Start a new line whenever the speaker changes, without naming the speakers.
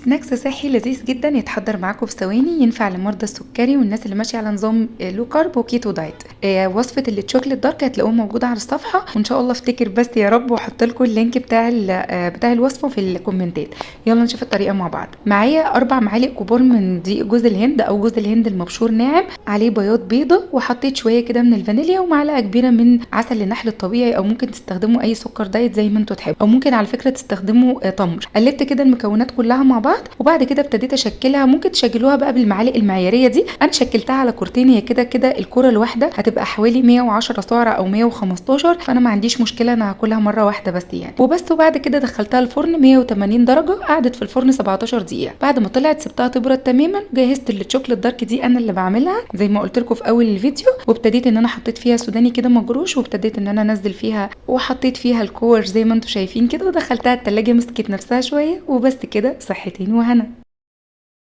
سناكس صحي لذيذ جدا يتحضر معاكم في ثواني، ينفع لمرضى السكري والناس اللي ماشيه على نظام لو كارب وكيتو دايت. وصفه التشوكلت دارك هتلاقوه موجوده على الصفحه، وان شاء الله افتكر بس يا رب واحط لكم اللينك بتاع الوصفه في الكومنتات. يلا نشوف الطريقه مع بعض. معايا 4 معالق كبار من دقيق جوز الهند او جوز الهند المبشور ناعم، عليه بياض بيضه، وحطيت شويه كده من الفانيليا، ومعلقه كبيره من عسل النحل الطبيعي، او ممكن تستخدموا اي سكر دايت زي ما انتوا تحبوا، او ممكن على فكره تستخدموا تمر. قلبت كده المكونات كلها مع بعض، وبعد كده ابتديت اشكلها. ممكن تشكلوها بقى بالمعالق المعياريه دي، انا شكلتها على كورتين. هي كده كده الكوره الواحده هتبقى حوالي 110 سعره او 115، فانا ما عنديش مشكله، انا هاكلها مره واحده بس يعني وبس. وبعد كده دخلتها الفرن 180 درجه، قعدت في الفرن 17 دقيقه. بعد ما طلعت سبتها تبرد تماما. جهزت الشوكليت دارك دي انا اللي بعملها زي ما قلت لكم في اول الفيديو، وابتديت ان انا حطيت فيها سوداني كده مجروش، وابتديت ان انا انزل فيها، وحطيت فيها الكور زي ما انتم شايفين كده، ودخلتها التلاجة مسكت نفسها شويه. وبس كده، صحتين وهنا.